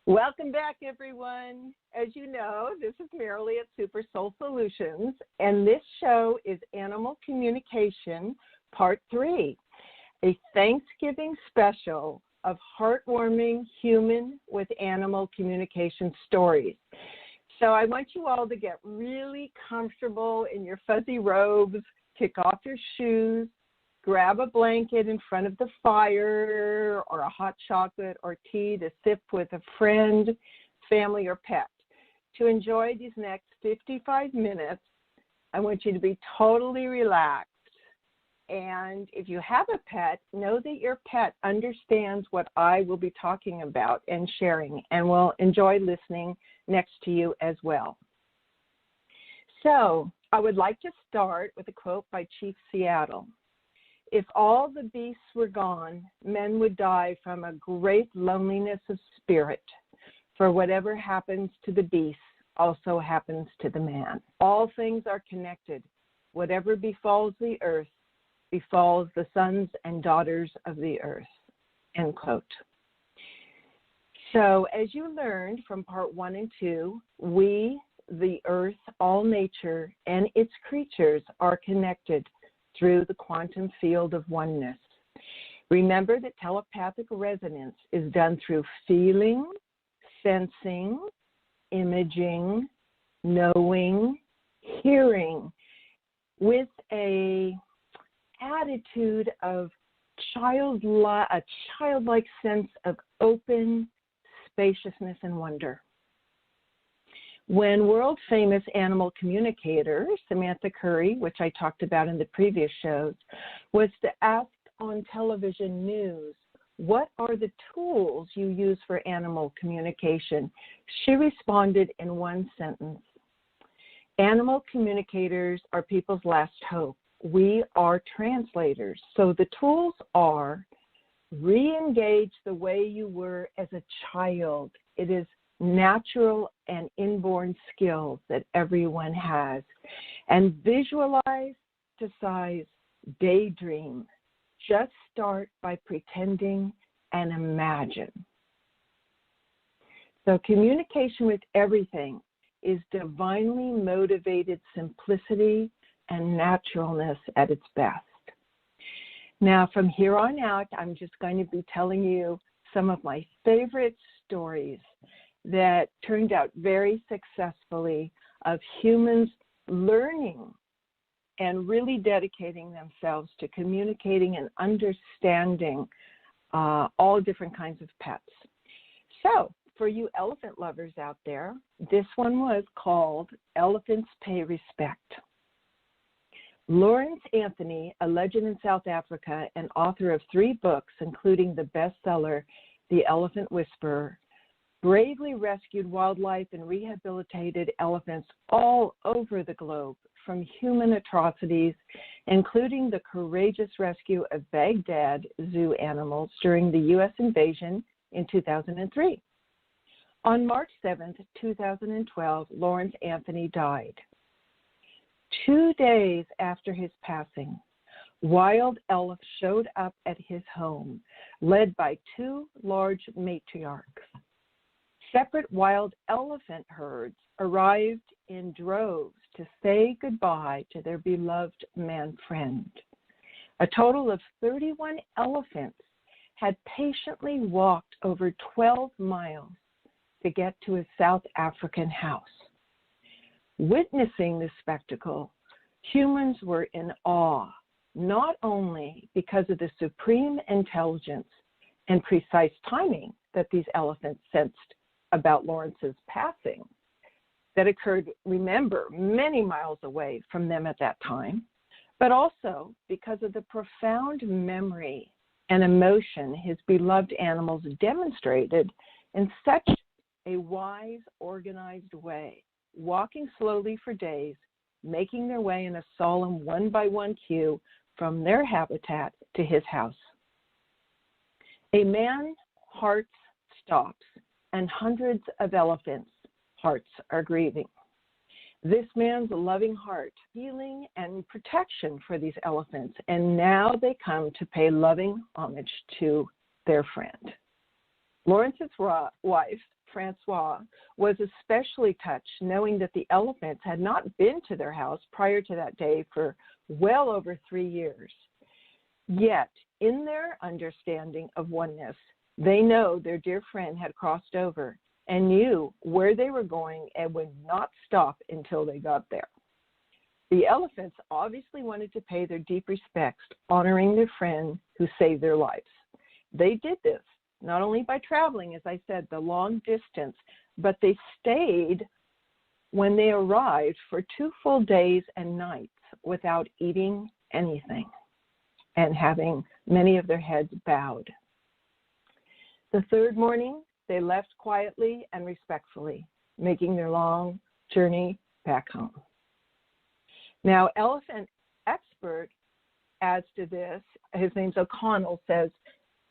Welcome back, everyone. As you know, this is Merrily at Super Soul Solutions, and this show is Animal Communication Part 3, a Thanksgiving special of heartwarming human with animal communication stories. So I want you all to get really comfortable in your fuzzy robes, kick off your shoes, grab a blanket in front of the fire or a hot chocolate or tea to sip with a friend, family, or pet. To enjoy these next 55 minutes, I want you to be totally relaxed. And if you have a pet, know that your pet understands what I will be talking about and sharing and will enjoy listening next to you as well. So I would like to start with a quote by Chief Seattle. If all the beasts were gone, men would die from a great loneliness of spirit. For whatever happens to the beast also happens to the man. All things are connected. Whatever befalls the earth befalls the sons and daughters of the earth. End quote. So as you learned from part 1 and 2, we, the earth, all nature, and its creatures are connected through the quantum field of oneness. Remember that telepathic resonance is done through feeling, sensing, imaging, knowing, hearing, with a attitude of a childlike sense of open spaciousness and wonder. When world-famous animal communicator Samantha Curry, which I talked about in the previous shows, was asked on television news, what are the tools you use for animal communication? She responded in one sentence. Animal communicators are people's last hope. We are translators. So the tools are re-engage the way you were as a child. It is natural and inborn skills that everyone has. And visualize, fantasize, daydream. Just start by pretending and imagine. So communication with everything is divinely motivated simplicity and naturalness at its best. Now, from here on out, I'm just going to be telling you some of my favorite stories that turned out very successfully of humans learning and really dedicating themselves to communicating and understanding all different kinds of pets. So, for you elephant lovers out there, this one was called Elephants Pay Respect. Lawrence Anthony, a legend in South Africa and author of 3 books, including the bestseller, The Elephant Whisperer, bravely rescued wildlife and rehabilitated elephants all over the globe from human atrocities, including the courageous rescue of Baghdad zoo animals during the U.S. invasion in 2003. On March 7, 2012, Lawrence Anthony died. 2 days after his passing, wild elves showed up at his home, led by 2 large matriarchs. Separate wild elephant herds arrived in droves to say goodbye to their beloved man-friend. A total of 31 elephants had patiently walked over 12 miles to get to his South African house. Witnessing this spectacle, humans were in awe, not only because of the supreme intelligence and precise timing that these elephants sensed about Lawrence's passing, that occurred, remember, many miles away from them at that time, but also because of the profound memory and emotion his beloved animals demonstrated in such a wise, organized way, walking slowly for days, making their way in a solemn one-by-one queue from their habitat to his house. A man's heart stops, and hundreds of elephants' hearts are grieving. This man's loving heart, healing and protection for these elephants, and now they come to pay loving homage to their friend. Lawrence's wife, Francois was especially touched knowing that the elephants had not been to their house prior to that day for well over 3 years. Yet, in their understanding of oneness, they know their dear friend had crossed over and knew where they were going and would not stop until they got there. The elephants obviously wanted to pay their deep respects, honoring their friend who saved their lives. They did this not only by traveling, as I said, the long distance, but they stayed when they arrived for 2 full days and nights without eating anything and having many of their heads bowed. The 3rd morning, they left quietly and respectfully, making their long journey back home. Now, elephant expert adds to this, his name's O'Connell, says,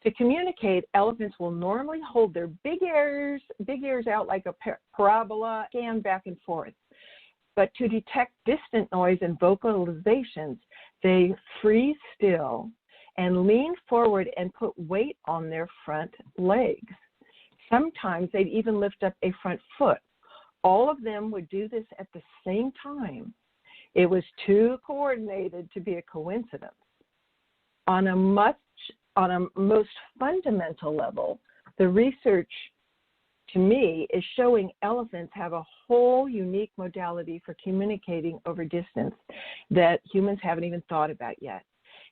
to communicate, elephants will normally hold their big ears out like a parabola, scan back and forth. But to detect distant noise and vocalizations, they freeze still and lean forward and put weight on their front legs. Sometimes they'd even lift up a front foot. All of them would do this at the same time. It was too coordinated to be a coincidence. On a most fundamental level, the research, to me, is showing elephants have a whole unique modality for communicating over distance that humans haven't even thought about yet.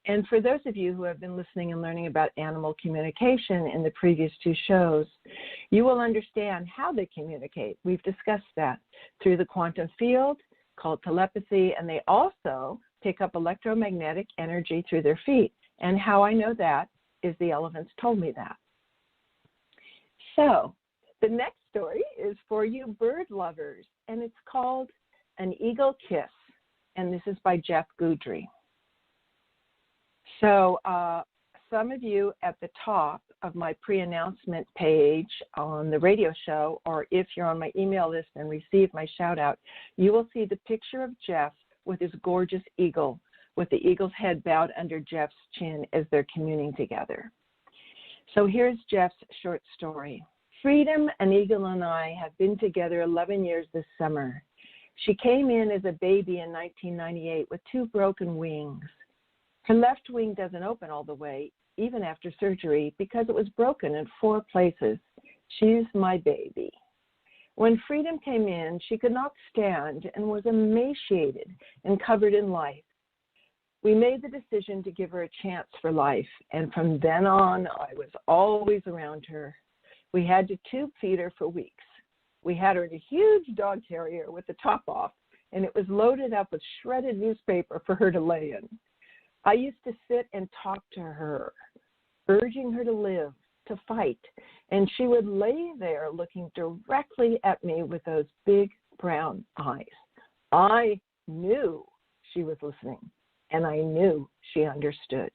And for those of you who have been listening and learning about animal communication in the previous 2 shows, you will understand how they communicate. We've discussed that through the quantum field called telepathy, and they also pick up electromagnetic energy through their feet. And how I know that is the elephants told me that. So the next story is for you bird lovers, and it's called An Eagle Kiss, and this is by Jeff Goodry. So some of you at the top of my pre-announcement page on the radio show, or if you're on my email list and receive my shout out, you will see the picture of Jeff with his gorgeous eagle, with the eagle's head bowed under Jeff's chin as they're communing together. So here's Jeff's short story. Freedom, an eagle, and I have been together 11 years this summer. She came in as a baby in 1998 with 2 broken wings. Her left wing doesn't open all the way, even after surgery, because it was broken in 4 places. She's my baby. When Freedom came in, she could not stand and was emaciated and covered in lice. We made the decision to give her a chance for life, and from then on, I was always around her. We had to tube feed her for weeks. We had her in a huge dog carrier with the top off, and it was loaded up with shredded newspaper for her to lay in. I used to sit and talk to her, urging her to live, to fight, and she would lay there looking directly at me with those big brown eyes. I knew she was listening, and I knew she understood.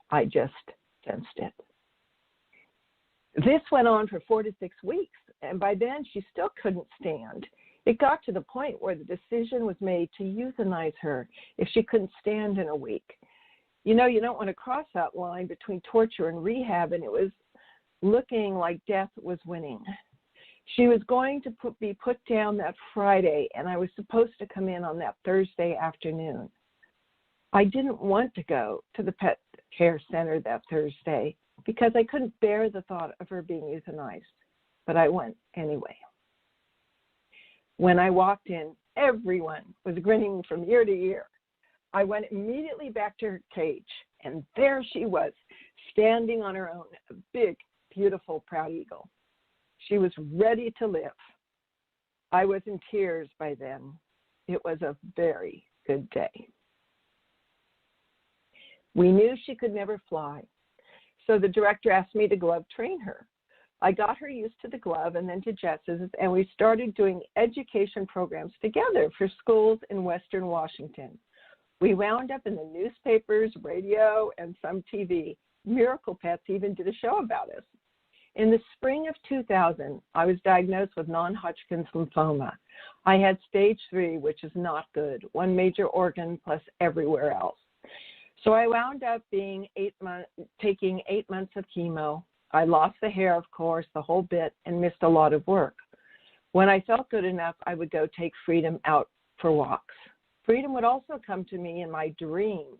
I just sensed it. This went on for 4 to 6 weeks, and by then she still couldn't stand. It got to the point where the decision was made to euthanize her if she couldn't stand in a week. You know, you don't want to cross that line between torture and rehab, and it was looking like death was winning. She was going to be put down that Friday, and I was supposed to come in on that Thursday afternoon. I didn't want to go to the pet care center that Thursday because I couldn't bear the thought of her being euthanized, but I went anyway. When I walked in, everyone was grinning from ear to ear. I went immediately back to her cage, and there she was, standing on her own, a big, beautiful, proud eagle. She was ready to live. I was in tears by then. It was a very good day. We knew she could never fly, so the director asked me to glove train her. I got her used to the glove and then to Jess's, and we started doing education programs together for schools in Western Washington. We wound up in the newspapers, radio, and some TV. Miracle Pets even did a show about us. In the spring of 2000, I was diagnosed with non-Hodgkin's lymphoma. I had stage 3, which is not good, 1 major organ plus everywhere else. So I wound up taking 8 months of chemo. I lost the hair, of course, the whole bit, and missed a lot of work. When I felt good enough, I would go take Freedom out for walks. Freedom would also come to me in my dreams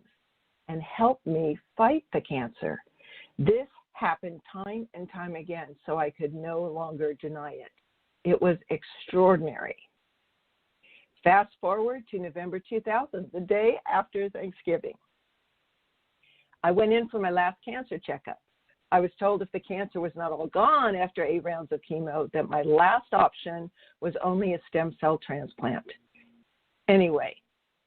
and help me fight the cancer. This happened time and time again, so I could no longer deny it. It was extraordinary. Fast forward to November 2000, the day after Thanksgiving. I went in for my last cancer checkup. I was told if the cancer was not all gone after 8 rounds of chemo, that my last option was only a stem cell transplant. Anyway,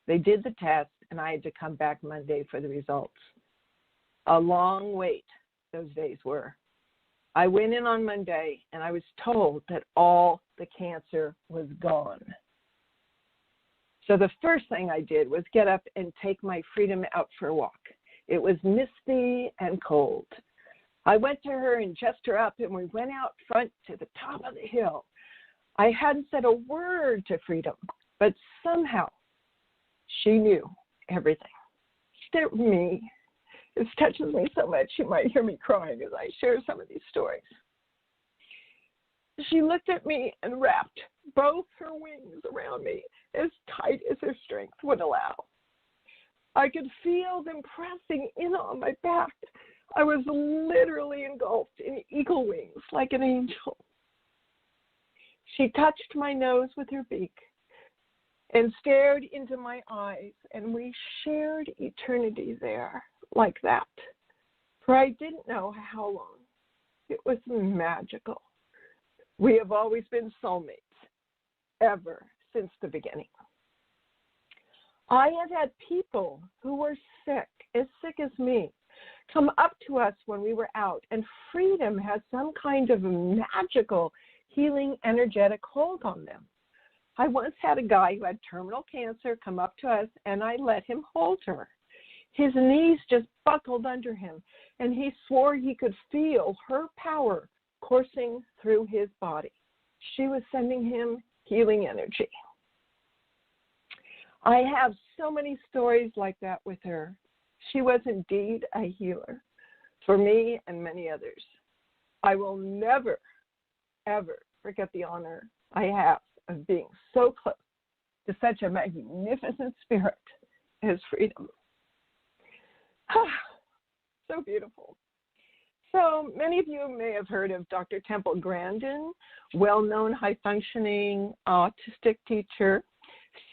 they did the test, and I had to come back Monday for the results. A long wait those days were. I went in on Monday, and I was told that all the cancer was gone. So the first thing I did was get up and take my Freedom out for a walk. It was misty and cold. I went to her and dressed her up, and we went out front to the top of the hill. I hadn't said a word to Freedom, but somehow she knew everything. She did me. This touches me so much, you might hear me crying as I share some of these stories. She looked at me and wrapped both her wings around me as tight as her strength would allow. I could feel them pressing in on my back. I was literally engulfed in eagle wings like an angel. She touched my nose with her beak and stared into my eyes, and we shared eternity there like that. For I didn't know how long. It was magical. We have always been soulmates, ever since the beginning. I have had people who were sick as me, come up to us when we were out, and Freedom has some kind of magical, healing, energetic hold on them. I once had a guy who had terminal cancer come up to us, and I let him hold her. His knees just buckled under him, and he swore he could feel her power coursing through his body. She was sending him healing energy. I have so many stories like that with her. She was indeed a healer for me and many others. I will never, ever forget the honor I have of being so close to such a magnificent spirit as Freedom. So beautiful. So many of you may have heard of Dr. Temple Grandin, well-known high-functioning autistic teacher,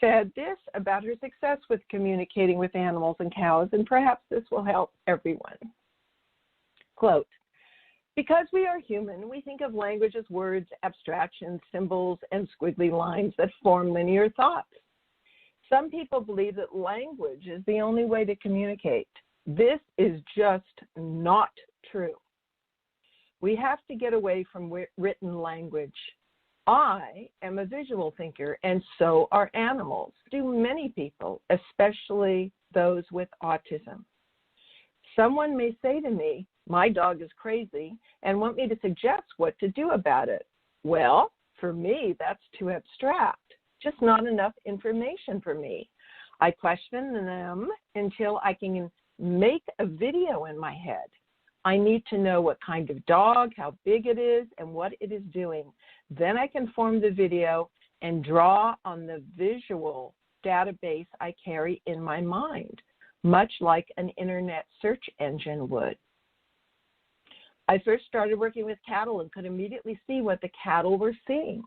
said this about her success with communicating with animals and cows, and perhaps this will help everyone. Quote, "Because we are human, we think of language as words, abstractions, symbols, and squiggly lines that form linear thoughts. Some people believe that language is the only way to communicate. This is just not true. We have to get away from written language. I am a visual thinker, and so are animals. Do many people, especially those with autism. Someone may say to me, my dog is crazy, and want me to suggest what to do about it. Well, for me, that's too abstract, just not enough information for me. I question them until I can make a video in my head. I need to know what kind of dog, how big it is, and what it is doing. Then I can form the video and draw on the visual database I carry in my mind, much like an internet search engine would. I first started working with cattle and could immediately see what the cattle were seeing.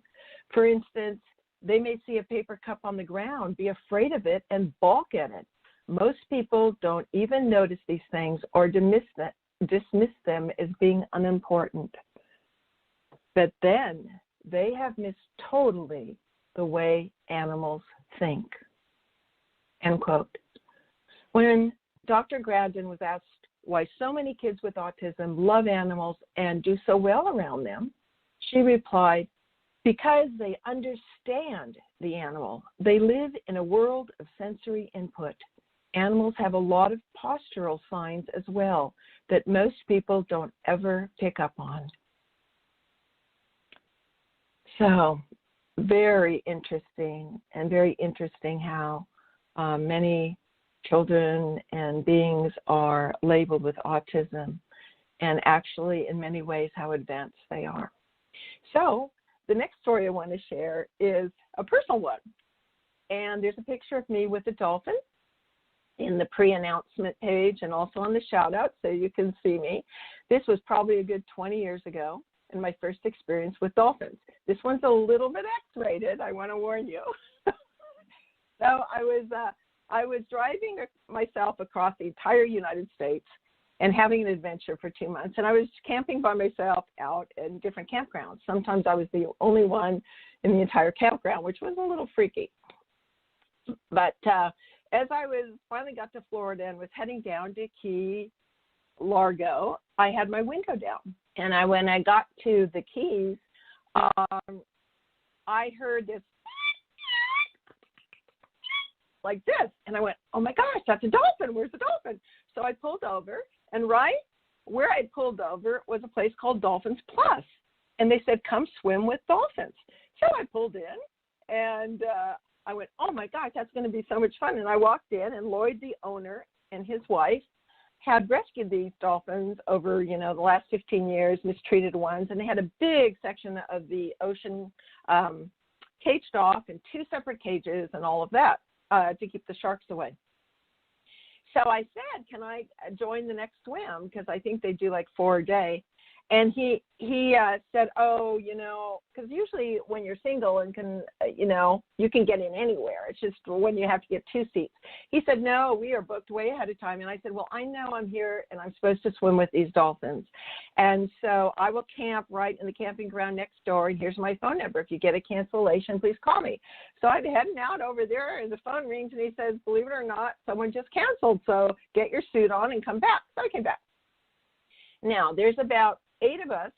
For instance, they may see a paper cup on the ground, be afraid of it, and balk at it. Most people don't even notice these things or dismiss them as being unimportant. But then they have missed totally the way animals think." End quote. When Dr. Grandin was asked why so many kids with autism love animals and do so well around them, she replied, "Because they understand the animal. They live in a world of sensory input. Animals have a lot of postural signs as well that most people don't ever pick up on." So very interesting how many children and beings are labeled with autism. and actually, in many ways, how advanced they are. So the next story I want to share is a personal one. And there's a picture of me with a dolphin in the pre-announcement page and also on the shout-out, so you can see me. This was probably a good 20 years ago in my first experience with dolphins. This one's a little bit X-rated, I want to warn you. So I was driving myself across the entire United States and having an adventure for 2 months. And I was camping by myself out in different campgrounds. Sometimes I was the only one in the entire campground, which was a little freaky. But as I finally got to Florida and was heading down to Key Largo, I had my window down. And when I got to the Keys, I heard this like this. And I went, oh my gosh, that's a dolphin. Where's the dolphin? So I pulled over, and right where I pulled over was a place called Dolphins Plus. And they said, come swim with dolphins. So I pulled in, and I went, oh my gosh, that's going to be so much fun. And I walked in, and Lloyd, the owner, and his wife had rescued these dolphins over, the last 15 years, mistreated ones. And they had a big section of the ocean caged off in 2 separate cages and all of that to keep the sharks away. So I said, can I join the next swim? Because I think they do like 4 a day. And he said, oh, because usually when you're single and can, you can get in anywhere. It's just when you have to get 2 seats. He said, no, we are booked way ahead of time. And I said, well, I know I'm here and I'm supposed to swim with these dolphins. And so I will camp right in the camping ground next door. And here's my phone number. If you get a cancellation, please call me. So I'm heading out over there, and the phone rings, and he says, believe it or not, someone just canceled. So get your suit on and come back. So I came back. Now, there's about 8 of us,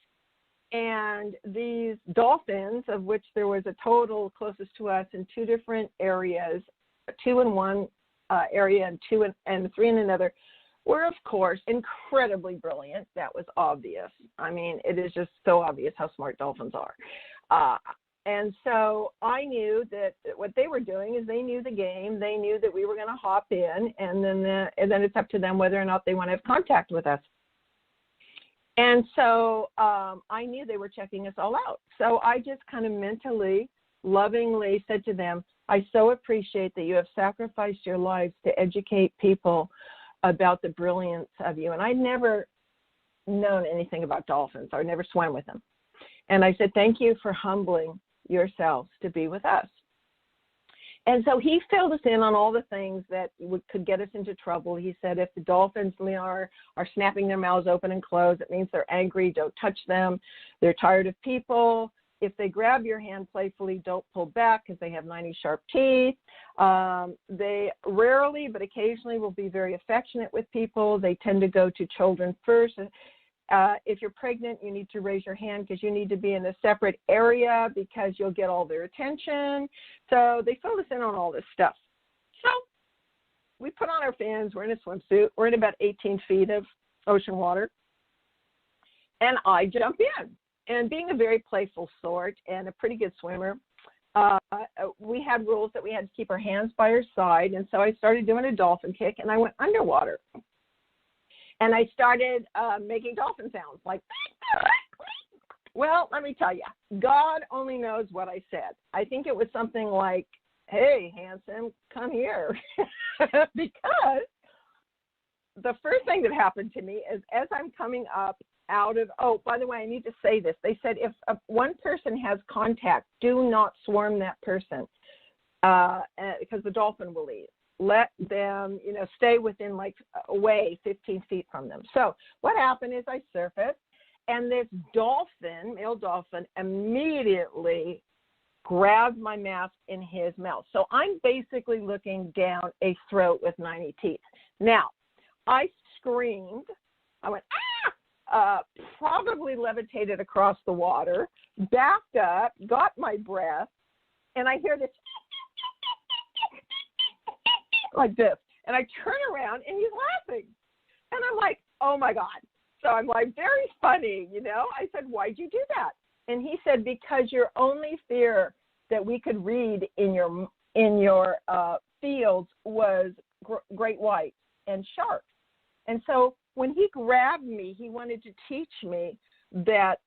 and these dolphins, of which there was a total closest to us in 2 different areas, 2 in one area and 3 in another, were, of course, incredibly brilliant. That was obvious. I mean, it is just so obvious how smart dolphins are. And so I knew that what they were doing is they knew the game. They knew that we were going to hop in, and then it's up to them whether or not they want to have contact with us. And so I knew they were checking us all out. So I just kind of mentally, lovingly said to them, I so appreciate that you have sacrificed your lives to educate people about the brilliance of you. And I'd never known anything about dolphins. I never swam with them. And I said, thank you for humbling yourselves to be with us. And so he filled us in on all the things that could get us into trouble. He said, if the dolphins are snapping their mouths open and closed, it means they're angry. Don't touch them. They're tired of people. If they grab your hand playfully, don't pull back because they have 90 sharp teeth. They rarely, but occasionally, will be very affectionate with people. They tend to go to children first. If you're pregnant, you need to raise your hand because you need to be in a separate area because you'll get all their attention. So they filled us in on all this stuff. So we put on our fins. We're in a swimsuit. We're in about 18 feet of ocean water. And I jump in. And being a very playful sort and a pretty good swimmer, we had rules that we had to keep our hands by our side. And so I started doing a dolphin kick, and I went underwater. And I started making dolphin sounds like, well, let me tell you, God only knows what I said. I think it was something like, hey, handsome, come here. Because the first thing that happened to me is as I'm coming up out of, oh, by the way, I need to say this. They said if one person has contact, do not swarm that person because the dolphin will leave. Let them, stay within away 15 feet from them. So what happened is I surfaced, and this dolphin, male dolphin, immediately grabbed my mask in his mouth. So I'm basically looking down a throat with 90 teeth. Now, I screamed. I went, ah! Probably levitated across the water, backed up, got my breath, and I hear this like this. And I turn around, and he's laughing. And I'm like, oh, my God. So I'm like, very funny, I said, why'd you do that? And he said, because your only fear that we could read in your fields was great whites and sharks. And so when he grabbed me, he wanted to teach me that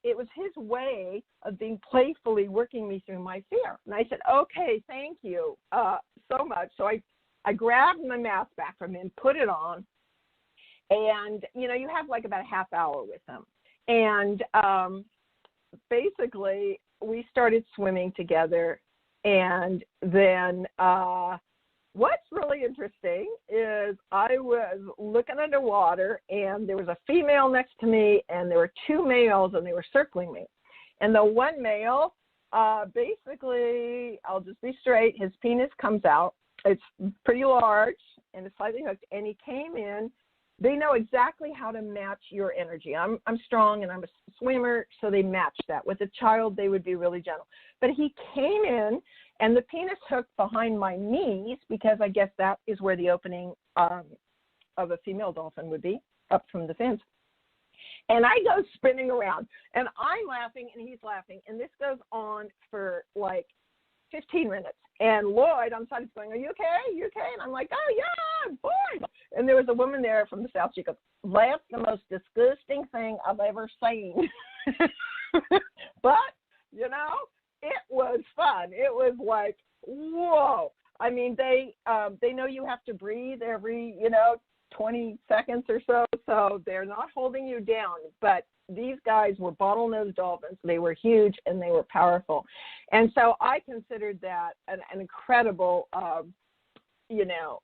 it was his way of being playfully working me through my fear. And I said, okay, thank you so much. So I grabbed my mask back from him, put it on, and, you have like about a half hour with him. And basically, we started swimming together. And then what's really interesting is I was looking underwater, and there was a female next to me, and there were two males, and they were circling me. And the one male, basically, I'll just be straight, his penis comes out. It's pretty large, and it's slightly hooked, and he came in. They know exactly how to match your energy. I'm strong, and I'm a swimmer, so they match that. With a child, they would be really gentle. But he came in, and the penis hooked behind my knees, because I guess that is where the opening of a female dolphin would be, up from the fins. And I go spinning around, and I'm laughing, and he's laughing. And this goes on for like 15 minutes. And Lloyd on the side is going, are you okay? You okay? And I'm like, oh, yeah, I'm fine. And there was a woman there from the South. She goes, that's the most disgusting thing I've ever seen. But, it was fun. It was like, whoa. I mean, they know you have to breathe every, 20 seconds or so they're not holding you down. But these guys were bottlenose dolphins. They were huge, and they were powerful. And so I considered that an incredible,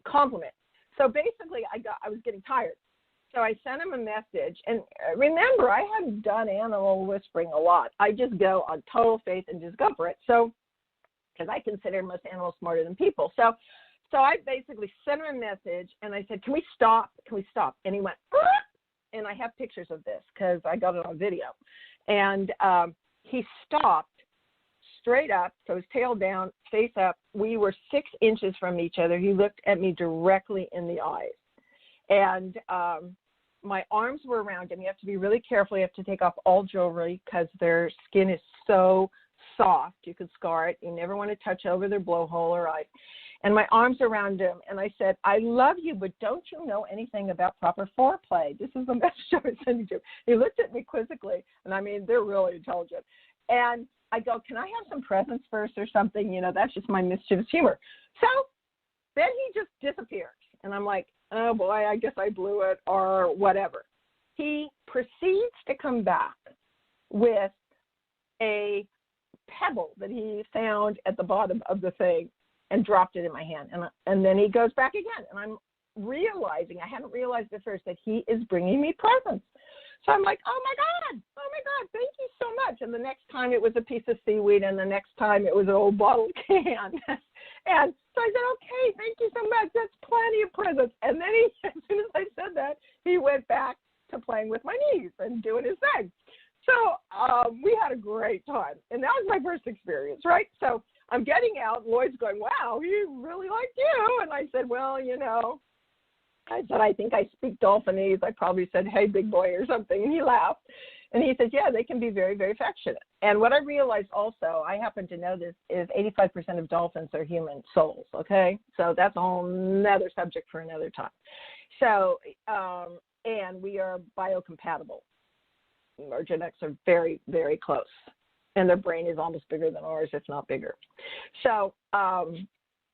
compliment. So basically, I was getting tired. So I sent him a message. And remember, I hadn't done animal whispering a lot. I just go on total faith and just go for it. So, because I consider most animals smarter than people. So I basically sent him a message, and I said, can we stop? Can we stop? And he went, and I have pictures of this because I got it on video. And he stopped straight up, so his tail down, face up. We were 6 inches from each other. He looked at me directly in the eyes. And my arms were around him. You have to be really careful. You have to take off all jewelry because their skin is so soft. You could scar it. You never want to touch over their blowhole or eye. And my arms around him, and I said, I love you, but don't you know anything about proper foreplay? This is the message I was sending to him. He looked at me quizzically, and I mean, they're really intelligent. And I go, can I have some presents first or something? That's just my mischievous humor. So then he just disappears. And I'm like, oh, boy, I guess I blew it or whatever. He proceeds to come back with a pebble that he found at the bottom of the thing and dropped it in my hand. And then he goes back again. And I'm realizing, I hadn't realized at first, that he is bringing me presents. So I'm like, oh, my God, thank you so much. And the next time it was a piece of seaweed, and the next time it was an old bottle can. And so I said, okay, thank you so much. That's plenty of presents. And then as soon as I said that, he went back to playing with my niece and doing his thing. So we had a great time. And that was my first experience, right? So I'm getting out. Lloyd's going, wow, he really liked you. And I said, well, I said, I think I speak Dolphinese. I probably said, hey, big boy, or something. And he laughed. And he said, yeah, they can be very, very affectionate. And what I realized also, I happen to know this, is 85% of dolphins are human souls, okay? So that's a whole nother subject for another time. So, and we are biocompatible. Our genetics are very, very close. And their brain is almost bigger than ours, if not bigger. So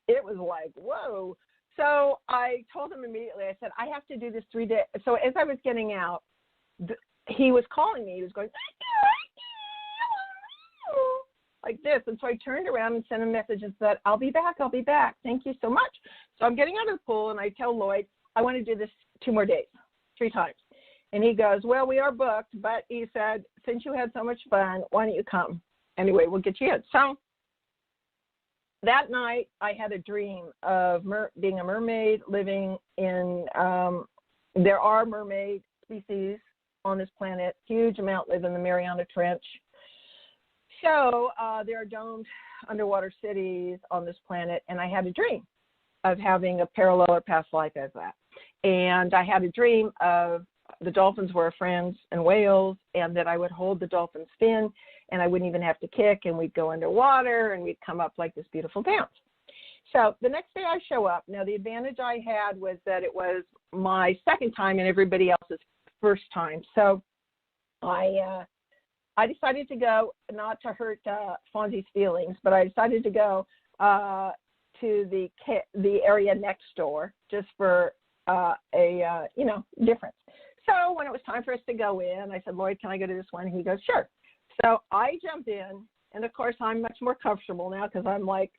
it was like, whoa. So I told him immediately, I said, I have to do this 3 days. So as I was getting out, he was calling me. He was going, like this. And so I turned around and sent a message and said, I'll be back. Thank you so much. So I'm getting out of the pool, and I tell Lloyd, I want to do this 2 more days, 3 times. And he goes, well, we are booked, but he said, since you had so much fun, why don't you come? Anyway, we'll get you in. So that night, I had a dream of being a mermaid living in, there are mermaid species on this planet. Huge amount live in the Mariana Trench. So there are domed underwater cities on this planet, and I had a dream of having a parallel or past life as that. And I had a dream of the dolphins were friends and whales, and that I would hold the dolphin's fin, and I wouldn't even have to kick, and we'd go underwater, and we'd come up like this beautiful dance. So the next day I show up. Now, the advantage I had was that it was my second time and everybody else's first time. So I decided to go, not to hurt Fonzie's feelings, but I decided to go to the area next door just for a difference. So when it was time for us to go in, I said, Lloyd, can I go to this one? He goes, sure. So I jumped in, and of course I'm much more comfortable now because I'm like,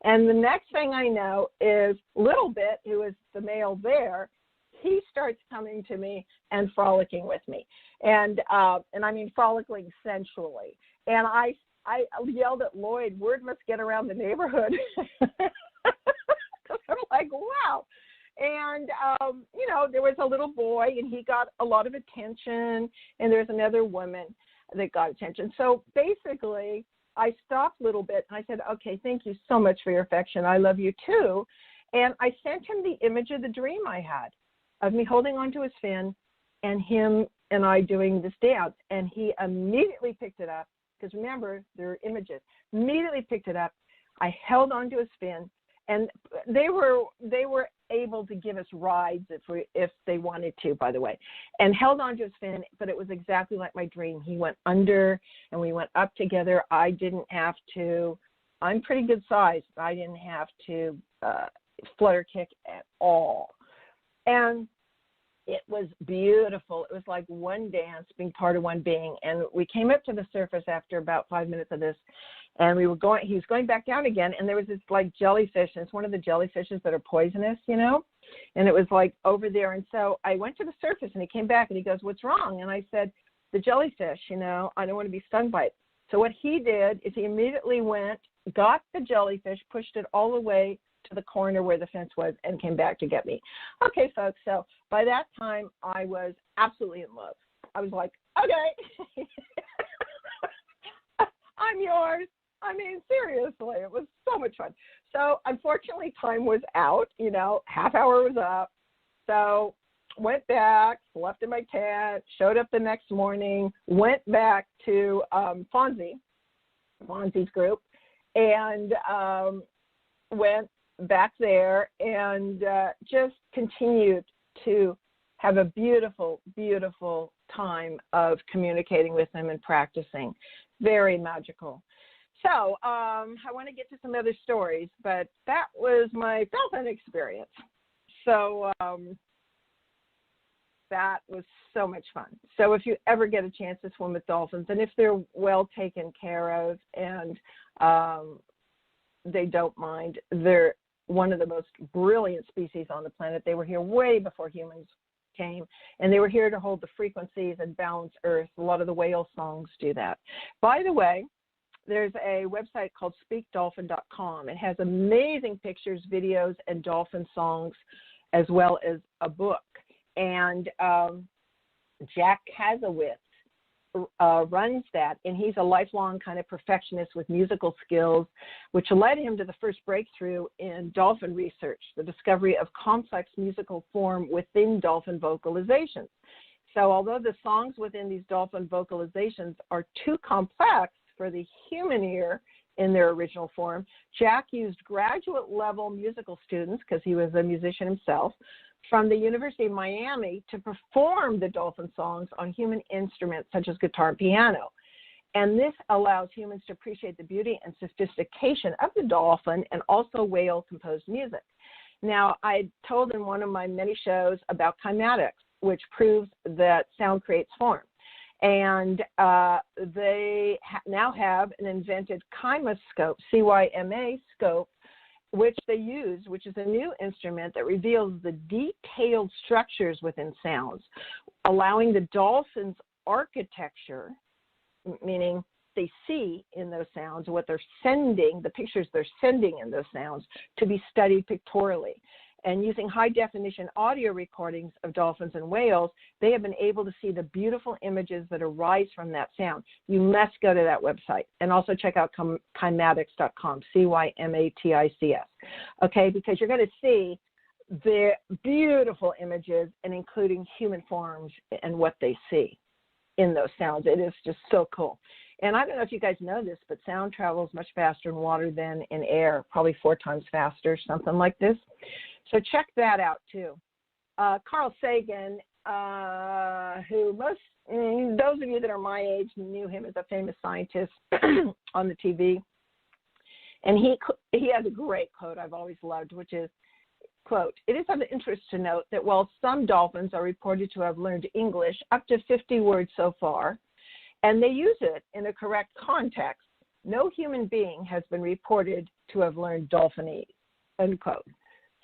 and the next thing I know is Little Bit, who is the male there, he starts coming to me and frolicking with me, and I mean frolicking sensually. And I yelled at Lloyd, word must get around the neighborhood. I'm like, wow. And, there was a little boy, and he got a lot of attention, and there's another woman that got attention. So basically, I stopped a little bit, and I said, okay, thank you so much for your affection. I love you too. And I sent him the image of the dream I had of me holding onto his fin and him and I doing this dance. And he immediately picked it up, because remember, there are images. Immediately picked it up. I held onto his fin, and they were able to give us rides if they wanted to, by the way, and held onto his fin, but it was exactly like my dream. He went under, and we went up together. I didn't have to. I'm pretty good size. I didn't have to flutter kick at all. And it was beautiful. It was like one dance being part of one being. And we came up to the surface after about 5 minutes of this, and he was going back down again, and there was this like jellyfish, and it's one of the jellyfishes that are poisonous, and it was like over there. And so I went to the surface, and he came back, and he goes, what's wrong? And I said, the jellyfish, I don't want to be stung by it. So what he did is he immediately went, got the jellyfish, pushed it all the way to the corner where the fence was, and came back to get me. Okay, folks, so by that time, I was absolutely in love. I was like, okay, I'm yours. I mean, seriously, it was so much fun. So unfortunately, time was out, half hour was up. So went back, slept in my tent, showed up the next morning, went back to Fonzie's group, and went back there and just continued to have a beautiful, beautiful time of communicating with them and practicing. Very magical. So I want to get to some other stories, but that was my dolphin experience. So that was so much fun. So if you ever get a chance to swim with dolphins, and if they're well taken care of and they don't mind, they're one of the most brilliant species on the planet. They were here way before humans came, and they were here to hold the frequencies and balance Earth. A lot of the whale songs do that. By the way, there's a website called speakdolphin.com. It has amazing pictures, videos, and dolphin songs, as well as a book. And Jack Kazowitz runs that, and he's a lifelong kind of perfectionist with musical skills, which led him to the first breakthrough in dolphin research, the discovery of complex musical form within dolphin vocalizations. So although the songs within these dolphin vocalizations are too complex for the human ear in their original form, Jack used graduate level musical students, because he was a musician himself, from the University of Miami to perform the dolphin songs on human instruments such as guitar and piano. And this allows humans to appreciate the beauty and sophistication of the dolphin and also whale-composed music. Now, I told in one of my many shows about kymatics, which proves that sound creates form. And they now have an invented chymascope, CYMA scope, which they use, which is a new instrument that reveals the detailed structures within sounds, allowing the dolphin's architecture, meaning they see in those sounds what they're sending, the pictures they're sending in those sounds, to be studied pictorially. And using high-definition audio recordings of dolphins and whales, they have been able to see the beautiful images that arise from that sound. You must go to that website and also check out kymatics.com, CYMATICS, okay, because you're going to see the beautiful images and including human forms and what they see in those sounds. It is just so cool. And I don't know if you guys know this, but sound travels much faster in water than in air, probably 4 times faster, something like this. So check that out, too. Carl Sagan, who those of you that are my age knew him as a famous scientist on the TV. And he has a great quote I've always loved, which is, quote, "It is of interest to note that while some dolphins are reported to have learned English up to 50 words so far, and they use it in a correct context, no human being has been reported to have learned Dolphinese," end quote.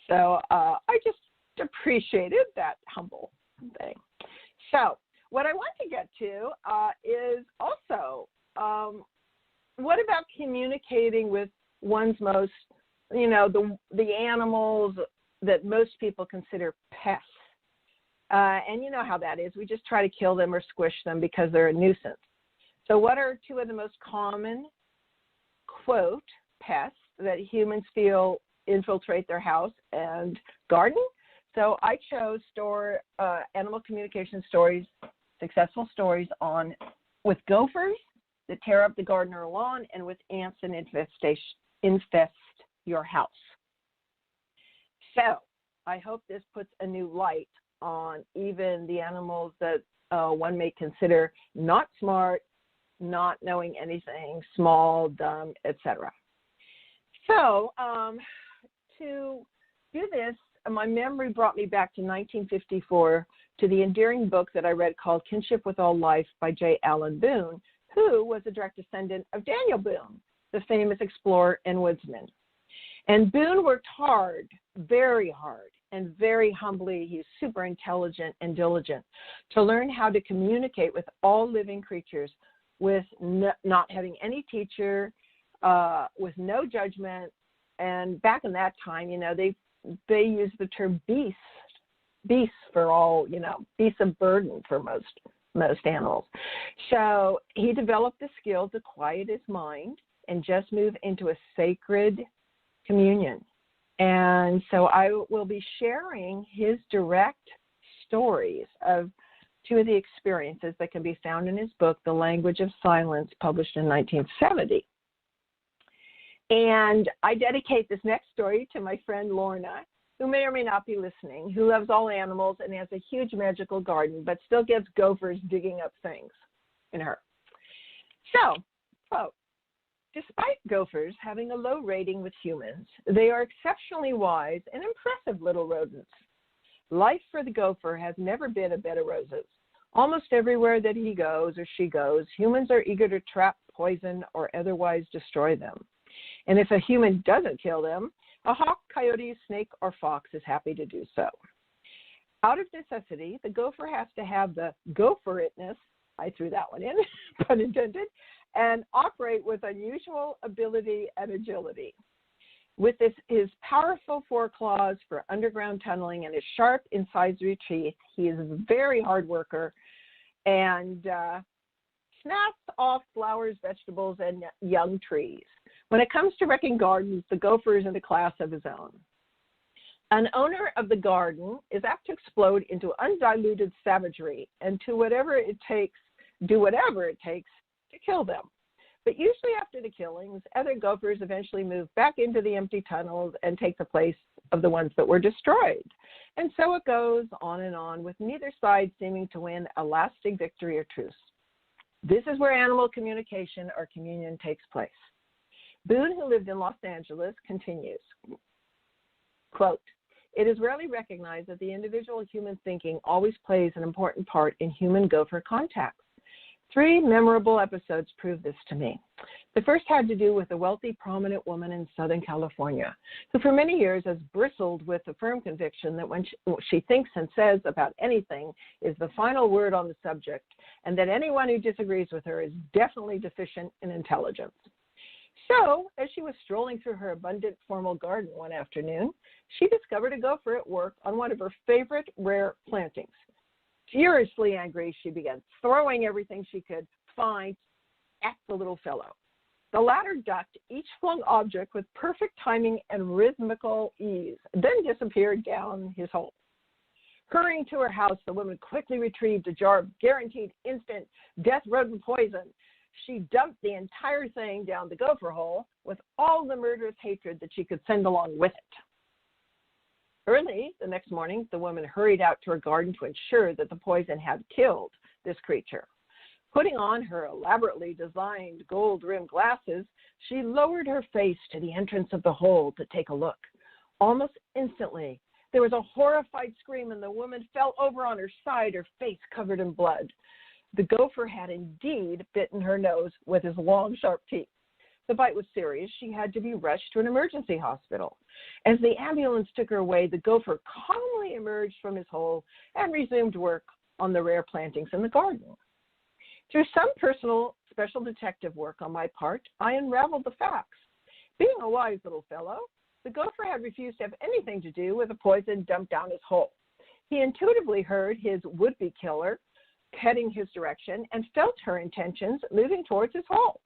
So I just appreciated that humble thing. So what I want to get to is also what about communicating with one's most, the animals that most people consider pests. And you know how that is. We just try to kill them or squish them because they're a nuisance. So what are 2 of the most common, quote, pests that humans feel infiltrate their house and garden? So I chose animal communication stories, successful stories with gophers that tear up the garden or lawn, and with ants and infest your house. So I hope this puts a new light on even the animals that one may consider not smart, not knowing anything, small, dumb, etc. So to do this, my memory brought me back to 1954 to the endearing book that I read called Kinship with All Life by J. Allen Boone, who was a direct descendant of Daniel Boone, the famous explorer and woodsman. And Boone worked hard, very hard, and very humbly. He's super intelligent and diligent to learn how to communicate with all living creatures with not having any teacher, with no judgment. And back in that time, they used the term beasts for all, beasts of burden for most animals. So he developed the skill to quiet his mind and just move into a sacred communion. And so I will be sharing his direct stories of 2 of the experiences that can be found in his book, The Language of Silence, published in 1970. And I dedicate this next story to my friend Lorna, who may or may not be listening, who loves all animals and has a huge magical garden, but still gets gophers digging up things in her. So, quote, "Despite gophers having a low rating with humans, they are exceptionally wise and impressive little rodents. Life for the gopher has never been a bed of roses. Almost everywhere that he goes or she goes, humans are eager to trap, poison, or otherwise destroy them. And if a human doesn't kill them, a hawk, coyote, snake, or fox is happy to do so. Out of necessity, the gopher has to have the gopher-itness," I threw that one in, pun intended, "and operate with unusual ability and agility. With his powerful foreclaws for underground tunneling and his sharp incisor teeth, he is a very hard worker and snaps off flowers, vegetables, and young trees. When it comes to wrecking gardens, the gopher is in a class of his own. An owner of the garden is apt to explode into undiluted savagery and do whatever it takes to kill them. But usually after the killings, other gophers eventually move back into the empty tunnels and take the place of the ones that were destroyed. And so it goes on, with neither side seeming to win a lasting victory or truce. This is where animal communication or communion takes place." Boone, who lived in Los Angeles, continues, quote, "It is rarely recognized that the individual human thinking always plays an important part in human-gopher contacts. 3 memorable episodes prove this to me. The first had to do with a wealthy, prominent woman in Southern California, who for many years has bristled with the firm conviction that what she thinks and says about anything is the final word on the subject, and that anyone who disagrees with her is definitely deficient in intelligence. So, as she was strolling through her abundant formal garden one afternoon, she discovered a gopher at work on one of her favorite rare plantings. Furiously angry, she began throwing everything she could find at the little fellow. The latter ducked each flung object with perfect timing and rhythmical ease, then disappeared down his hole. Hurrying to her house, the woman quickly retrieved a jar of guaranteed instant death rodent poison. she dumped the entire thing down the gopher hole with all the murderous hatred that she could send along with it. Early the next morning, the woman hurried out to her garden to ensure that the poison had killed this creature. Putting on her elaborately designed gold-rimmed glasses, she lowered her face to the entrance of the hole to take a look. Almost instantly, there was a horrified scream, and the woman fell over on her side, her face covered in blood. The gopher had indeed bitten her nose with his long, sharp teeth. The bite was serious. She had to be rushed to an emergency hospital. As the ambulance took her away, the gopher calmly emerged from his hole and resumed work on the rare plantings in the garden. Through some personal special detective work on my part, I unraveled the facts. Being a wise little fellow, the gopher had refused to have anything to do with the poison dumped down his hole. He intuitively heard his would-be killer heading his direction and felt her intentions moving towards his hole.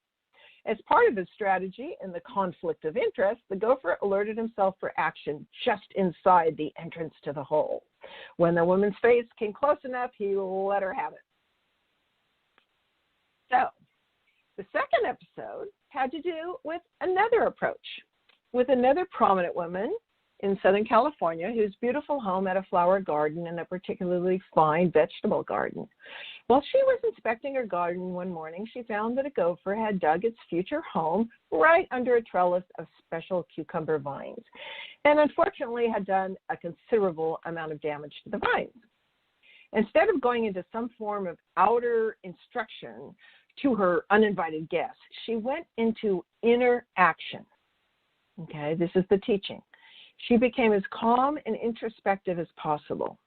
As part of his strategy in the conflict of interest, the gopher alerted himself for action just inside the entrance to the hole. When the woman's face came close enough, he let her have it. So, the second episode had to do with another approach, with another prominent woman in Southern California whose beautiful home had a flower garden and a particularly fine vegetable garden. While she was inspecting her garden one morning, she found that a gopher had dug its future home right under a trellis of special cucumber vines, and unfortunately had done a considerable amount of damage to the vines. Instead of going into some form of outer instruction to her uninvited guests, she went into inner action. Okay, this is the teaching. She became as calm and introspective as possible.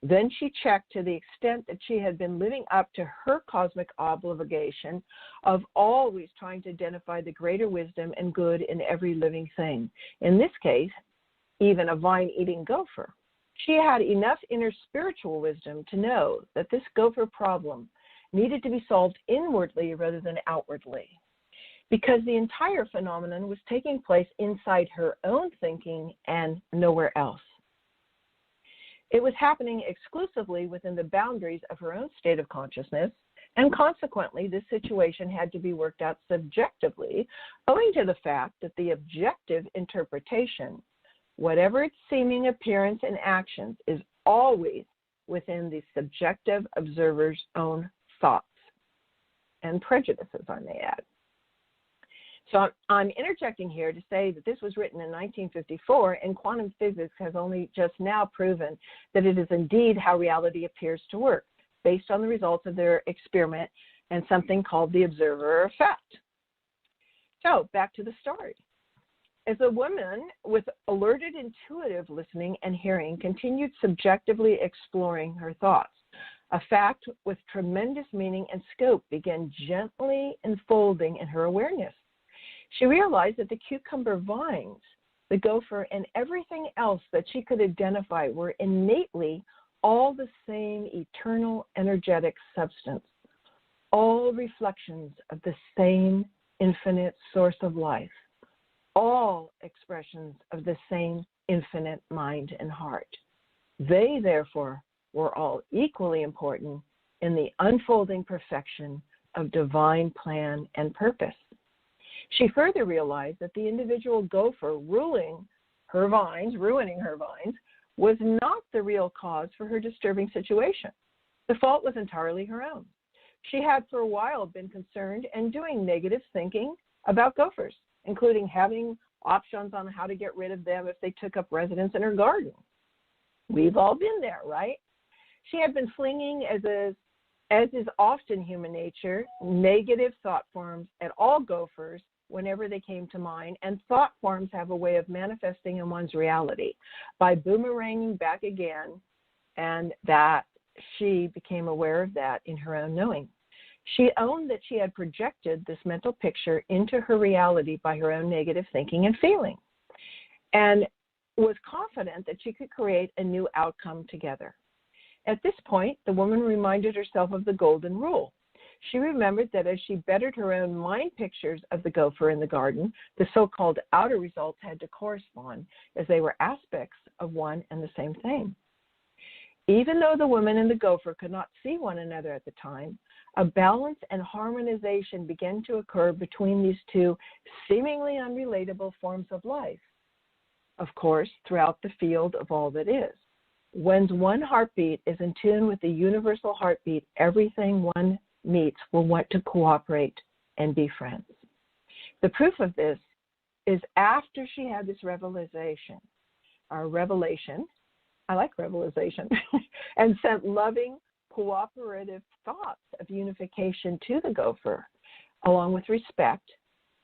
Then she checked to the extent that she had been living up to her cosmic obligation of always trying to identify the greater wisdom and good in every living thing. In this case, even a vine-eating gopher. She had enough inner spiritual wisdom to know that this gopher problem needed to be solved inwardly rather than outwardly, because the entire phenomenon was taking place inside her own thinking and nowhere else. It was happening exclusively within the boundaries of her own state of consciousness, and consequently, this situation had to be worked out subjectively, owing to the fact that the objective interpretation, whatever its seeming appearance and actions, is always within the subjective observer's own thoughts and prejudices, I may add. So I'm interjecting here to say that this was written in 1954, and quantum physics has only just now proven that it is indeed how reality appears to work, based on the results of their experiment and something called the observer effect. So back to the story. As a woman with alerted intuitive listening and hearing continued subjectively exploring her thoughts, a fact with tremendous meaning and scope began gently unfolding in her awareness. She realized that the cucumber vines, the gopher, and everything else that she could identify were innately all the same eternal energetic substance, all reflections of the same infinite source of life, all expressions of the same infinite mind and heart. They, therefore, were all equally important in the unfolding perfection of divine plan and purpose. She further realized that the individual gopher ruining her vines, was not the real cause for her disturbing situation. The fault was entirely her own. She had for a while been concerned and doing negative thinking about gophers, including having options on how to get rid of them if they took up residence in her garden. We've all been there, right? She had been flinging, as is often human nature, negative thought forms at all gophers whenever they came to mind, and thought forms have a way of manifesting in one's reality by boomeranging back again, and that she became aware of that in her own knowing. She owned that she had projected this mental picture into her reality by her own negative thinking and feeling, and was confident that she could create a new outcome together. At this point, the woman reminded herself of the golden rule. She remembered that as she bettered her own mind pictures of the gopher in the garden, the so-called outer results had to correspond, as they were aspects of one and the same thing. Even though the woman and the gopher could not see one another at the time, A balance and harmonization began to occur between these two seemingly unrelatable forms of life. Of course, throughout the field of all that is. When one heartbeat is in tune with the universal heartbeat, everything one meets will want to cooperate and be friends. The proof of this is after she had this revelation, I like revelation, and sent loving, cooperative thoughts of unification to the gopher, along with respect,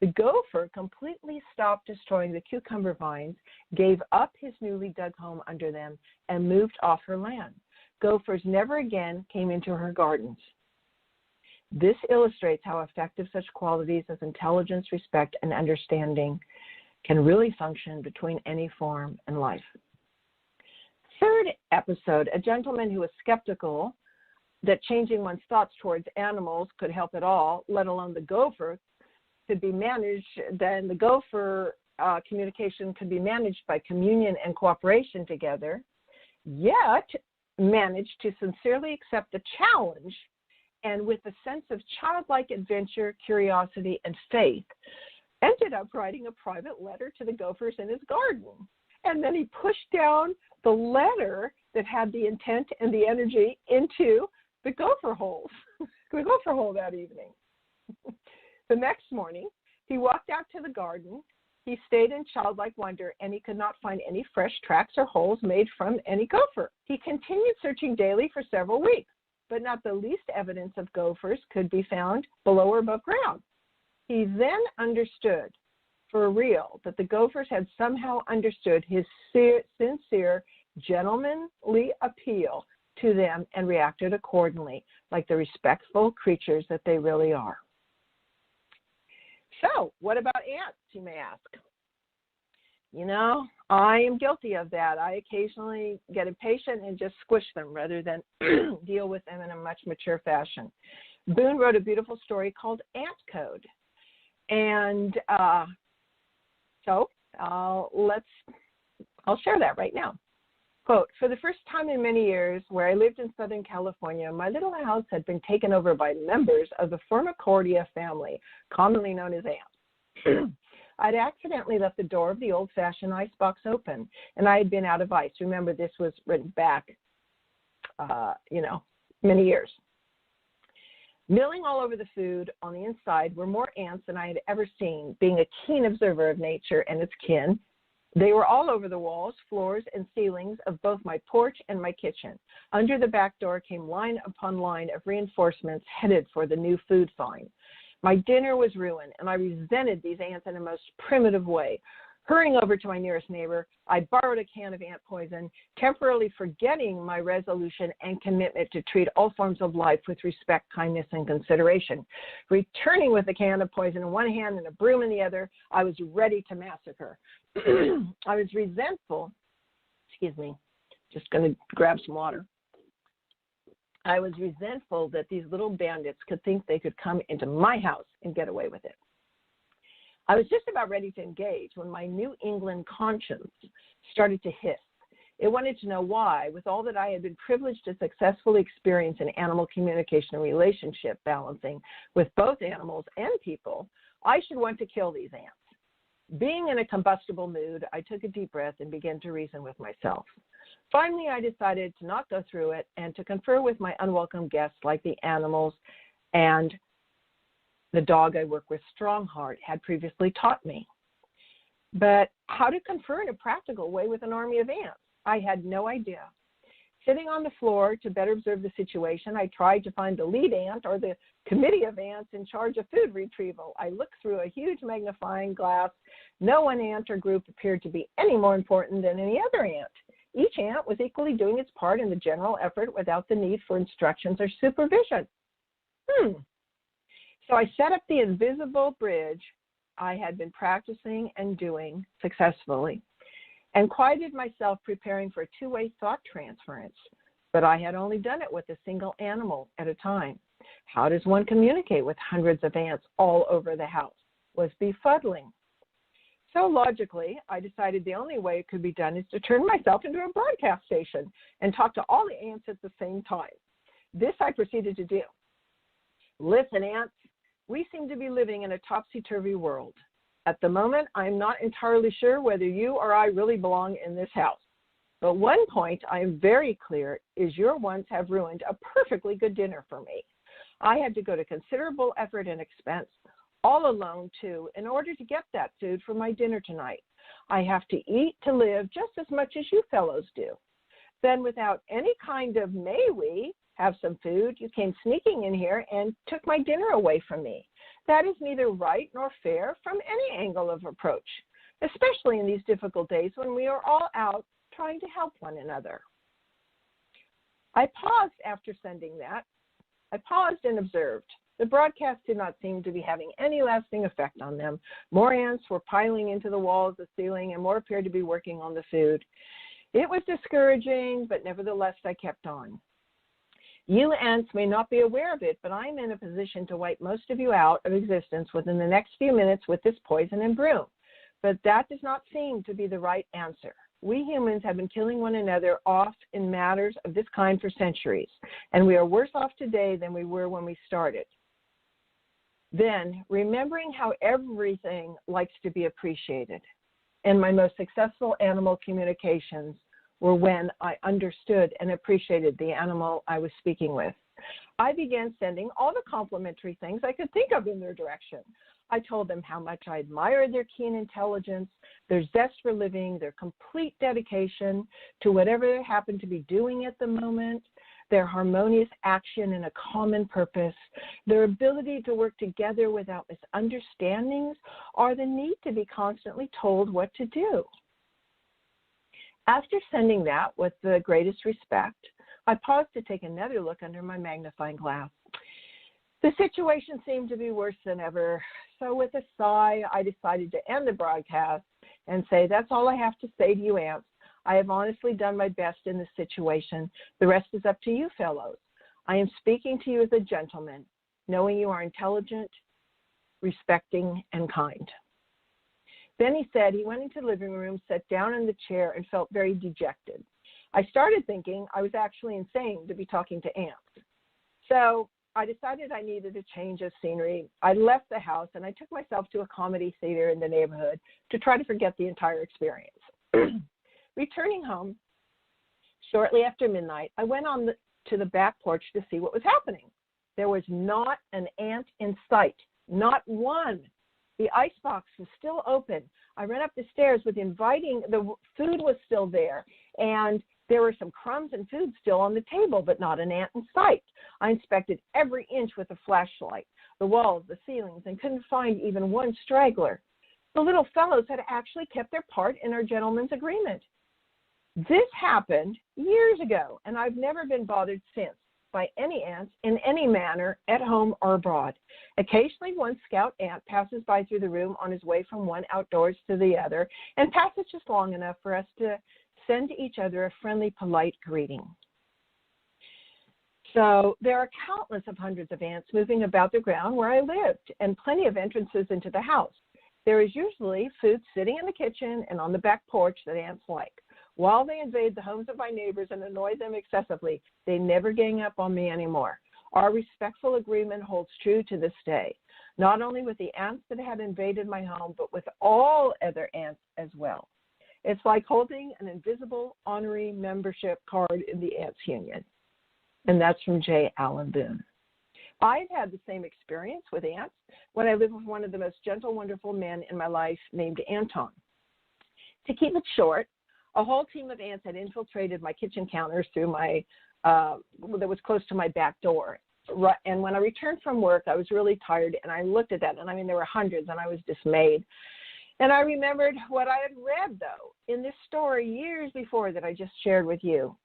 the gopher completely stopped destroying the cucumber vines, gave up his newly dug home under them, and moved off her land. Gophers never again came into her gardens. This illustrates how effective such qualities as intelligence, respect, and understanding can really function between any form and life. Third episode, a gentleman who was skeptical that changing one's thoughts towards animals could help at all, let alone the gopher, could be managed, then the gopher communication could be managed by communion and cooperation together, yet managed to sincerely accept the challenge and with a sense of childlike adventure, curiosity, and faith, ended up writing a private letter to the gophers in his garden. And then he pushed down the letter that had the intent and the energy into the gopher holes, the gopher hole that evening. The next morning, he walked out to the garden. He stayed in childlike wonder, and he could not find any fresh tracks or holes made from any gopher. He continued searching daily for several weeks, but not the least evidence of gophers could be found below or above ground. He then understood, for real, that the gophers had somehow understood his sincere, gentlemanly appeal to them and reacted accordingly, like the respectful creatures that they really are. So, what about ants, you may ask? You know, I am guilty of that. I occasionally get impatient and just squish them rather than deal with them in a much mature fashion. Boone wrote a beautiful story called Ant Code. And so I'll share that right now. Quote, for the first time in many years, where I lived in Southern California, my little house had been taken over by members of the Formicordia family, commonly known as ants. I'd accidentally left the door of the old-fashioned icebox open, and I had been out of ice. Remember, this was written back, many years. Milling all over the food on the inside were more ants than I had ever seen. Being a keen observer of nature and its kin, they were all over the walls, floors, and ceilings of both my porch and my kitchen. Under the back door came line upon line of reinforcements headed for the new food find. My dinner was ruined, and I resented these ants in a most primitive way. Hurrying over to my nearest neighbor, I borrowed a can of ant poison, temporarily forgetting my resolution and commitment to treat all forms of life with respect, kindness, and consideration. Returning with a can of poison in one hand and a broom in the other, I was ready to massacre. I was resentful. Just going to grab some water. I was resentful that these little bandits could think they could come into my house and get away with it. I was just about ready to engage when my New England conscience started to hiss. It wanted to know why, with all that I had been privileged to successfully experience in animal communication and relationship balancing with both animals and people, I should want to kill these ants. Being in a combustible mood, I took a deep breath and began to reason with myself. Finally, I decided to not go through it and to confer with my unwelcome guests like the animals and the dog I work with, Strongheart, had previously taught me. But how to confer in a practical way with an army of ants? I had no idea. Sitting on the floor to better observe the situation, I tried to find the lead ant or the committee of ants in charge of food retrieval. I looked through a huge magnifying glass. No one ant or group appeared to be any more important than any other ant. Each ant was equally doing its part in the general effort without the need for instructions or supervision. So I set up the invisible bridge I had been practicing and doing successfully and quieted myself preparing for a two-way thought transference. But I had only done it with a single animal at a time. How does one communicate with hundreds of ants all over the house? Was befuddling. So logically, I decided the only way it could be done is to turn myself into a broadcast station and talk to all the ants at the same time. This I proceeded to do. Listen, ants, we seem to be living in a topsy-turvy world. At the moment, I'm not entirely sure whether you or I really belong in this house. But one point I am very clear is your wants have ruined a perfectly good dinner for me. I had to go to considerable effort and expense, all alone too, in order to get that food for my dinner tonight. I have to eat to live just as much as you fellows do. Then without any kind of may we have some food, you came sneaking in here and took my dinner away from me. That is neither right nor fair from any angle of approach, especially in these difficult days when we are all out trying to help one another. I paused after sending that. I paused and observed. The broadcast did not seem to be having any lasting effect on them. More ants were piling into the walls, the ceiling, and more appeared to be working on the food. It was discouraging, but nevertheless I kept on. You ants may not be aware of it, but I'm in a position to wipe most of you out of existence within the next few minutes with this poison and broom. But that does not seem to be the right answer. We humans have been killing one another off in matters of this kind for centuries, and we are worse off today than we were when we started. Then, remembering how everything likes to be appreciated, and my most successful animal communications were when I understood and appreciated the animal I was speaking with. I began sending all the complimentary things I could think of in their direction. I told them how much I admired their keen intelligence, their zest for living, their complete dedication to whatever they happened to be doing at the moment, their harmonious action in a common purpose, their ability to work together without misunderstandings, or the need to be constantly told what to do. After sending that with the greatest respect, I paused to take another look under my magnifying glass. The situation seemed to be worse than ever, so with a sigh, I decided to end the broadcast and say, that's all I have to say to you ants. I have honestly done my best in this situation. The rest is up to you fellows. I am speaking to you as a gentleman, knowing you are intelligent, respecting, and kind. Then he said he went into the living room, sat down in the chair, and felt very dejected. I started thinking I was actually insane to be talking to ants. So I decided I needed a change of scenery. I left the house and I took myself to a comedy theater in the neighborhood to try to forget the entire experience. Returning home shortly after midnight, I went to the back porch to see what was happening. There was not an ant in sight, not one. The icebox was still open. I ran up the stairs with the food was still there, and there were some crumbs and food still on the table, but not an ant in sight. I inspected every inch with a flashlight, the walls, the ceilings, and couldn't find even one straggler. The little fellows had actually kept their part in our gentleman's agreement. This happened years ago, and I've never been bothered since by any ants in any manner, at home or abroad. Occasionally, one scout ant passes by through the room on his way from one outdoors to the other, and passes just long enough for us to send to each other a friendly, polite greeting. So there are countless of hundreds of ants moving about the ground where I lived, and plenty of entrances into the house. There is usually food sitting in the kitchen and on the back porch that ants like. While they invade the homes of my neighbors and annoy them excessively, they never gang up on me anymore. Our respectful agreement holds true to this day, not only with the ants that had invaded my home, but with all other ants as well. It's like holding an invisible honorary membership card in the Ants Union. And that's from J. Allen Boone. I've had the same experience with ants when I lived with one of the most gentle, wonderful men in my life named Anton. To keep it short, a whole team of ants had infiltrated my kitchen counters through that was close to my back door. And when I returned from work, I was really tired, and I looked at that, and I mean, there were hundreds, and I was dismayed. And I remembered what I had read, though, in this story years before that I just shared with you.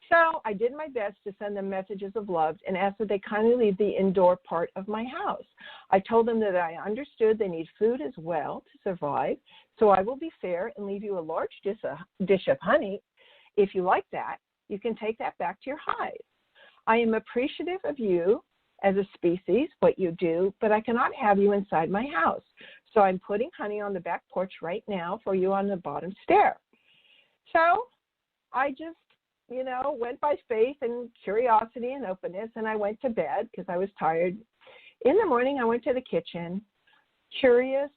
So I did my best to send them messages of love and asked that they kindly leave the indoor part of my house. I told them that I understood they need food as well to survive, so I will be fair and leave you a large dish of honey. If you like that, you can take that back to your hive. I am appreciative of you as a species, what you do, but I cannot have you inside my house. So I'm putting honey on the back porch right now for you on the bottom stair. So I just, went by faith and curiosity and openness, and I went to bed because I was tired. In the morning, I went to the kitchen, curious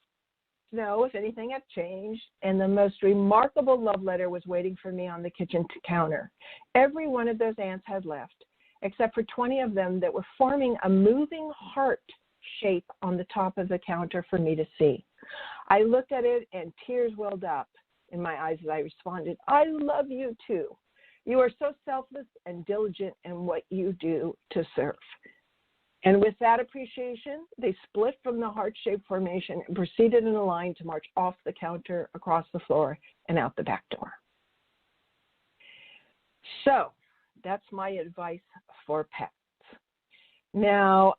to know if anything had changed, and the most remarkable love letter was waiting for me on the kitchen counter. Every one of those ants had left, except for 20 of them that were forming a moving heart shape on the top of the counter for me to see. I looked at it and tears welled up in my eyes as I responded, I love you too. You are so selfless and diligent in what you do to serve. And with that appreciation, they split from the heart-shaped formation and proceeded in a line to march off the counter, across the floor, and out the back door. So that's my advice for pets. Now,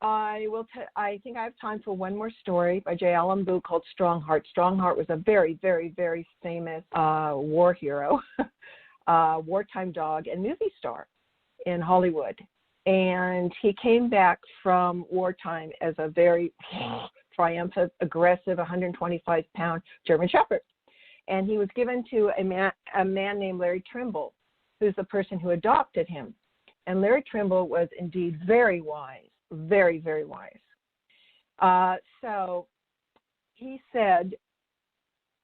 I think I have time for one more story by J. Allen Boo called Strongheart. Strongheart was a very, very, very famous war hero, wartime dog, and movie star in Hollywood. And he came back from wartime as a very triumphant, aggressive, 125-pound German Shepherd. And he was given to a man named Larry Trimble, who's the person who adopted him. And Larry Trimble was indeed very wise, very, very wise. So he said,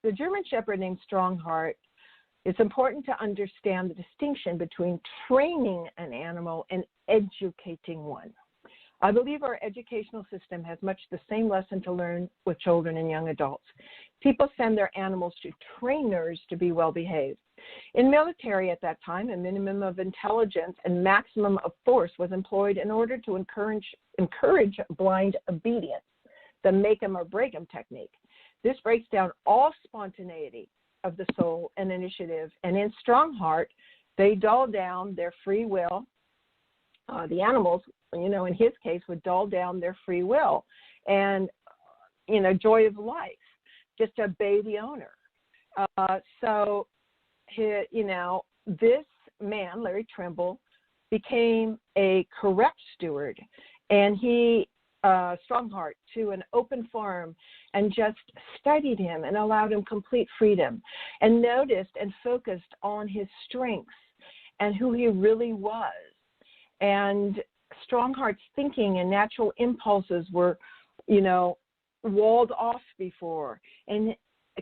the German Shepherd named Strongheart, it's important to understand the distinction between training an animal and educating one. I believe our educational system has much the same lesson to learn with children and young adults. People send their animals to trainers to be well behaved. In military at that time, a minimum of intelligence and maximum of force was employed in order to encourage blind obedience, the make 'em or break 'em technique. This breaks down all spontaneity of the soul and initiative, and in Strongheart, they dull down their free will. The animals, in his case, would dull down their free will and, joy of life, just obey the owner. So, this man, Larry Trimble, became a correct steward, and he, Strongheart, to an open farm and just studied him and allowed him complete freedom and noticed and focused on his strengths and who he really was. And Strongheart's thinking and natural impulses were, walled off before and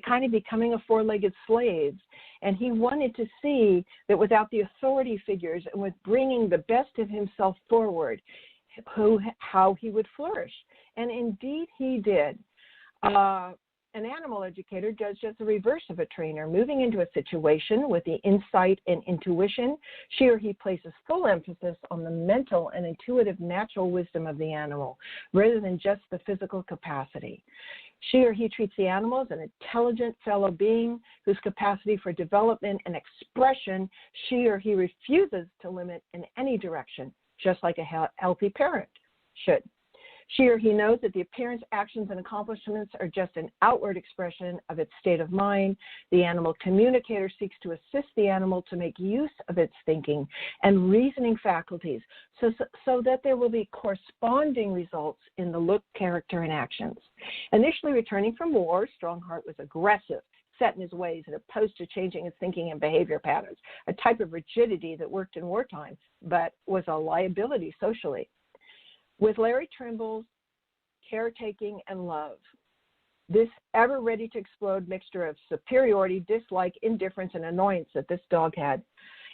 kind of becoming a four-legged slave. And he wanted to see that without the authority figures and with bringing the best of himself forward, how he would flourish. And indeed he did. An animal educator does just the reverse of a trainer. Moving into a situation with the insight and intuition, she or he places full emphasis on the mental and intuitive natural wisdom of the animal rather than just the physical capacity. She or he treats the animal as an intelligent fellow being whose capacity for development and expression she or he refuses to limit in any direction, just like a healthy parent should. She or he knows that the appearance, actions, and accomplishments are just an outward expression of its state of mind. The animal communicator seeks to assist the animal to make use of its thinking and reasoning faculties so that there will be corresponding results in the look, character, and actions. Initially returning from war, Strongheart was aggressive, set in his ways, and opposed to changing his thinking and behavior patterns, a type of rigidity that worked in wartime but was a liability socially. With Larry Trimble's caretaking and love, this ever-ready-to-explode mixture of superiority, dislike, indifference, and annoyance that this dog had,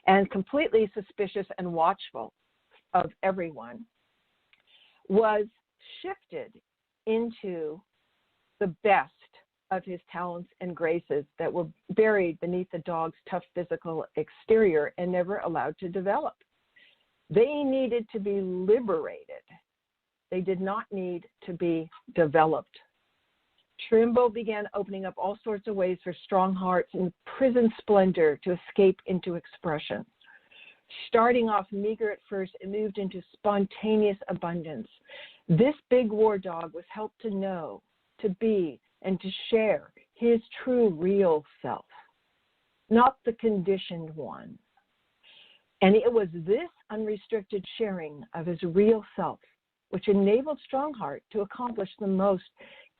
and completely suspicious and watchful of everyone, was shifted into the best of his talents and graces that were buried beneath the dog's tough physical exterior and never allowed to develop. They needed to be liberated. They did not need to be developed. Trimble began opening up all sorts of ways for Strongheart's imprisoned splendor to escape into expression. Starting off meager at first, it moved into spontaneous abundance. This big war dog was helped to know, to be, and to share his true, real self, not the conditioned one. And it was this unrestricted sharing of his real self which enabled Strongheart to accomplish the most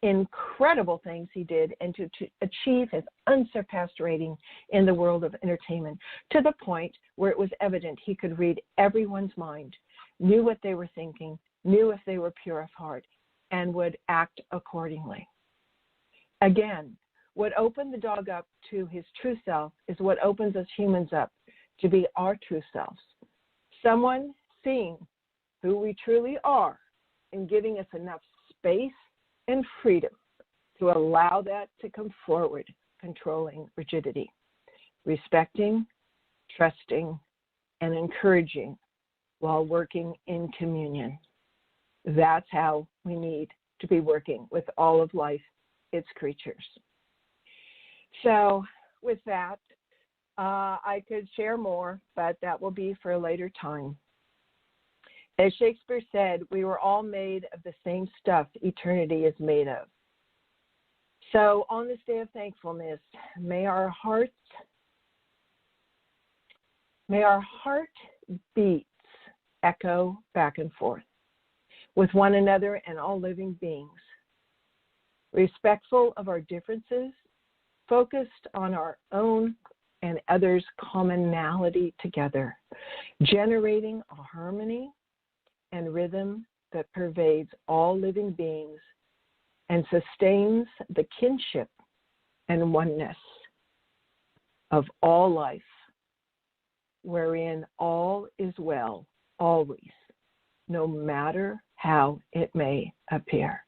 incredible things he did and to achieve his unsurpassed rating in the world of entertainment, to the point where it was evident he could read everyone's mind. knew what they were thinking, knew if they were pure of heart, and would act accordingly. Again, what opened the dog up to his true self is what opens us humans up to be our true selves. Someone seeing who we truly are and giving us enough space and freedom to allow that to come forward, controlling rigidity, respecting, trusting, and encouraging while working in communion. That's how we need to be working with all of life, its creatures. So with that, I could share more, but that will be for a later time. As Shakespeare said, we were all made of the same stuff eternity is made of. So on this day of thankfulness, may our heartbeats echo back and forth with one another and all living beings, respectful of our differences, focused on our own and others' commonality together, generating a harmony and rhythm that pervades all living beings and sustains the kinship and oneness of all life, wherein all is well always, no matter how it may appear.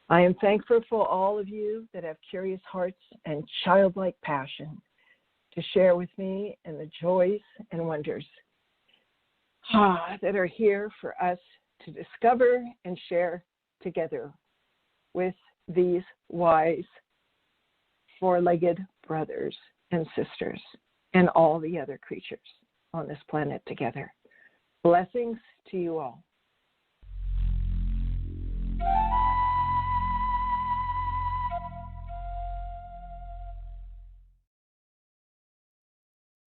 I am thankful for all of you that have curious hearts and childlike passion to share with me in the joys and wonders that are here for us to discover and share together with these wise four-legged brothers and sisters and all the other creatures on this planet together. Blessings to you all.